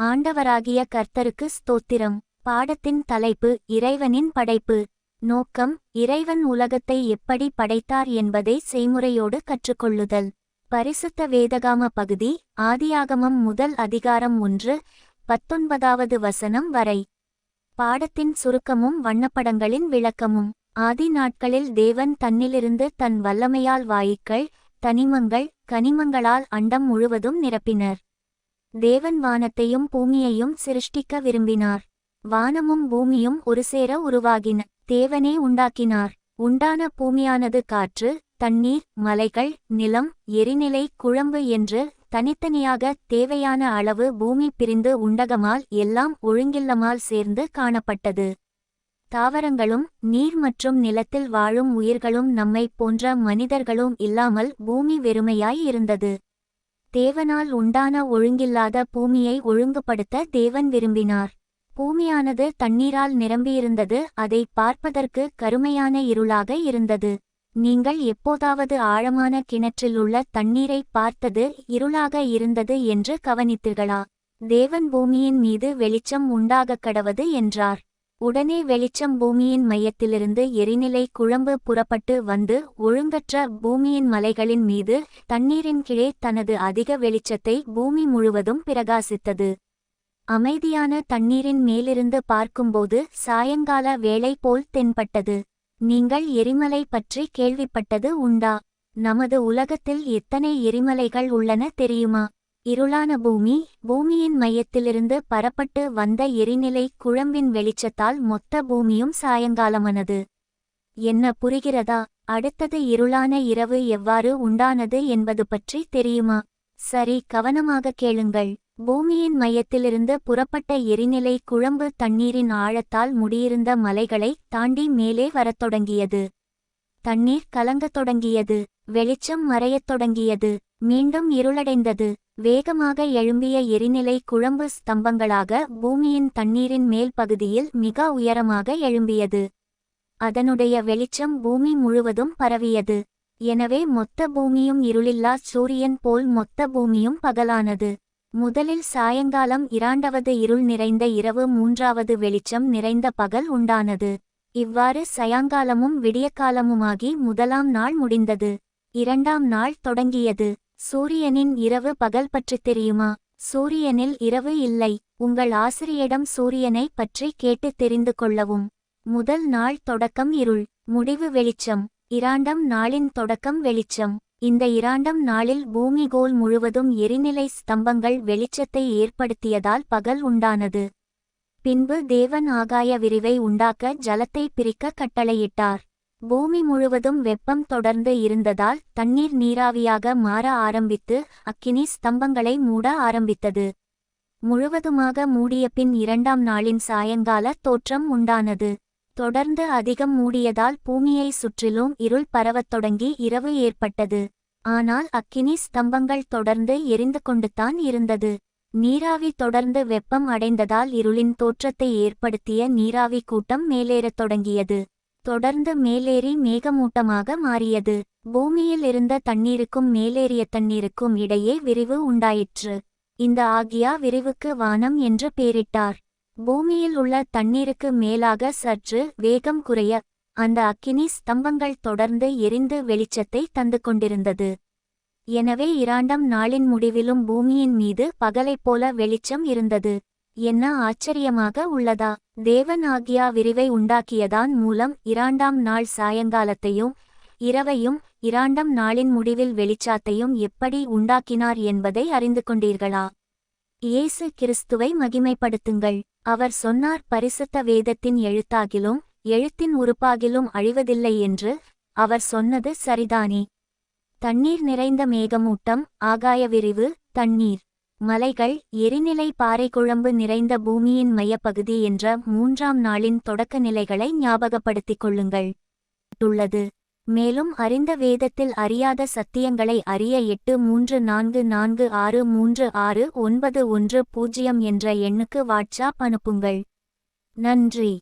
ஆண்டவராகிய கர்த்தருக்கு ஸ்தோத்திரம். பாடத்தின் தலைப்பு இறைவனின் படைப்பு. நோக்கம் இறைவன் உலகத்தை எப்படி படைத்தார் என்பதை செய்முறையோடு கற்றுக்கொள்ளுதல். பரிசுத்த வேதகாம பகுதி ஆதியாகமம் முதல் அதிகாரம் 1-19 வசனம் வரை. பாடத்தின் சுருக்கமும் வண்ணப்படங்களின் விளக்கமும். ஆதி நாட்களில் தேவன் தன்னிலிருந்து தன் வல்லமையால் வாயுக்கள், தனிமங்கள், கனிமங்களால் அண்டம் முழுவதும் நிரப்பினர். தேவன் வானத்தையும் பூமியையும் சிருஷ்டிக்க விரும்பினார். வானமும் பூமியும் ஒருசேர உருவாகின. தேவனே உண்டாக்கினார். உண்டான பூமியானது காற்று, தண்ணீர், மலைகள், நிலம், எரிநிலை, குழம்பு என்று தனித்தனியாக தேவையான அளவு பூமி பிரிந்து உண்டகமால் எல்லாம் ஒழுங்கில்லமால் சேர்ந்து காணப்பட்டது. தாவரங்களும் நீர் மற்றும் நிலத்தில் வாழும் உயிர்களும் நம்மை போன்ற மனிதர்களும் இல்லாமல் பூமி வெறுமையாய் இருந்தது. தேவனால் உண்டான ஒழுங்கில்லாத பூமியை ஒழுங்குபடுத்த தேவன் விரும்பினார். பூமியானது தண்ணீரால் நிரம்பியிருந்தது. அதை பார்ப்பதற்கு கருமையான இருளாக இருந்தது. நீங்கள் எப்போதாவது ஆழமான கிணற்றிலுள்ள தண்ணீரை பார்த்தது இருளாக இருந்தது என்று கவனித்தீர்களா? தேவன் பூமியின் மீது வெளிச்சம் உண்டாகக்கடவது என்றார். உடனே வெளிச்சம் பூமியின் மையத்திலிருந்து எரிநிலை குழம்பு புறப்பட்டு வந்து ஒழுங்கற்ற பூமியின் மலைகளின் மீது தண்ணீரின் கீழே தனது அதிக வெளிச்சத்தை பூமி முழுவதும் பிரகாசித்தது. அமைதியான தண்ணீரின் மேலிருந்து பார்க்கும்போது சாயங்கால வேளை போல் தென்பட்டது. நீங்கள் எரிமலை பற்றி கேள்விப்பட்டது உண்டா? நமது உலகத்தில் எத்தனை எரிமலைகள் உள்ளன தெரியுமா? இருளான பூமி, பூமியின் மையத்திலிருந்து பரப்பட்டு வந்த எரிநிலை குழம்பின் வெளிச்சத்தால் மொத்த பூமியும் சாயங்காலமானது. என்ன புரிகிறதா? அடுத்தது இருளான இரவு எவ்வாறு உண்டானது என்பது பற்றி தெரியுமா? சரி, கவனமாக கேளுங்கள். பூமியின் மையத்திலிருந்து புறப்பட்ட எரிநிலை குழம்பு தண்ணீரின் ஆழத்தால் முடியிருந்த மலைகளை தாண்டி மேலே வரத் தொடங்கியது. தண்ணீர் கலங்கத் தொடங்கியது. வெளிச்சம் மறையத் தொடங்கியது. மீண்டும் இருளடைந்தது. வேகமாக எழும்பிய எரிநிலை குழம்பு ஸ்தம்பங்களாக பூமியின் தண்ணீரின் மேல் பகுதியில் மிக உயரமாக எழும்பியது. அதனுடைய வெளிச்சம் பூமி முழுவதும் பரவியது. எனவே மொத்த பூமியும் இருளில்லா சூரியன் போல் மொத்த பூமியும் பகலானது. முதலில் சாயங்காலம், இரண்டாவது இருள் நிறைந்த இரவு, மூன்றாவது வெளிச்சம் நிறைந்த பகல் உண்டானது. இவ்வாறு சாயங்காலமும் விடியற்காலமுமாகி முதலாம் நாள் முடிந்தது. இரண்டாம் நாள் தொடங்கியது. சூரியனின் இரவு பகல் பற்றி தெரியுமா? சூரியனில் இரவு இல்லை. உங்கள் ஆசிரியரிடம் சூரியனை பற்றி கேட்டு தெரிந்து கொள்ளவும். முதல் நாள் தொடக்கம் இருள், முடிவு வெளிச்சம். இரண்டாம் நாளின் தொடக்கம் வெளிச்சம். இந்த இரண்டாம் நாளில் பூமிகோள் முழுவதும் எரிநிலை ஸ்தம்பங்கள் வெளிச்சத்தை ஏற்படுத்தியதால் பகல் உண்டானது. பின்பு தேவன் ஆகாய விரிவை உண்டாக்க ஜலத்தை பிரிக்க கட்டளையிட்டார். பூமி முழுவதும் வெப்பம் தொடர்ந்து இருந்ததால் தண்ணீர் நீராவியாக மாற ஆரம்பித்து அக்கினி ஸ்தம்பங்களை மூட ஆரம்பித்தது. முழுவதுமாக மூடிய பின் இரண்டாம் நாளின் சாயங்கால தோற்றம் உண்டானது. தொடர்ந்து அதிகம் மூடியதால் பூமியை சுற்றிலும் இருள் பரவத் தொடங்கி இரவு ஏற்பட்டது. ஆனால் அக்கினி ஸ்தம்பங்கள் தொடர்ந்து எரிந்து கொண்டுதான் இருந்தது. நீராவி தொடர்ந்து வெப்பம் அடைந்ததால் இருளின் தோற்றத்தை ஏற்படுத்திய நீராவி கூட்டம் மேலேறத் தொடங்கியது. தொடர்ந்து மேலேறி மேகமூட்டமாக மாறியது. பூமியில் இருந்த தண்ணீருக்கும் மேலேறிய தண்ணீருக்கும் இடையே விரிவு உண்டாயிற்று. இந்த ஆகியா விரிவுக்கு வானம் என்று பெயரிட்டார். பூமியில் உள்ள தண்ணீருக்கு மேலாக சற்று வேகம் குறைய அந்த அக்கினி ஸ்தம்பங்கள் தொடர்ந்து எரிந்து வெளிச்சத்தை தந்து கொண்டிருந்தது. எனவே இரண்டாம் நாளின் முடிவிலும் பூமியின் மீது பகலைப் போல வெளிச்சம் இருந்தது. என்ன ஆச்சரியமாக உள்ளதா? தேவன் ஆகியா விரிவை உண்டாக்கியதான் மூலம் இரண்டாம் நாள் சாயங்காலத்தையும் இரவையும் இரண்டாம் நாளின் முடிவில் வெளிச்சத்தையும் எப்படி உண்டாக்கினார் என்பதை அறிந்து கொண்டீர்களா? இயேசு கிறிஸ்துவை மகிமைப்படுத்துங்கள். அவர் சொன்னார், பரிசுத்த வேதத்தின் எழுத்தாகிலும் எழுத்தின் உறுப்பாகிலும் அழிவதில்லை என்று. அவர் சொன்னது சரிதானே? தண்ணீர் நிறைந்த மேகமூட்டம், ஆகாய விரிவு, தண்ணீர், மலைகள், எரிநிலை பாறை குழம்பு நிறைந்த பூமியின் மையப்பகுதி என்ற மூன்றாம் நாளின் தொடக்க நிலைகளை ஞாபகப்படுத்திக் கொள்ளுங்கள். உள்ளது. மேலும் அறிந்த வேதத்தில் அறியாத சத்தியங்களை அறிய 8344636910 என்ற எண்ணுக்கு வாட்ஸ்ஆப் அனுப்புங்கள். நன்றி.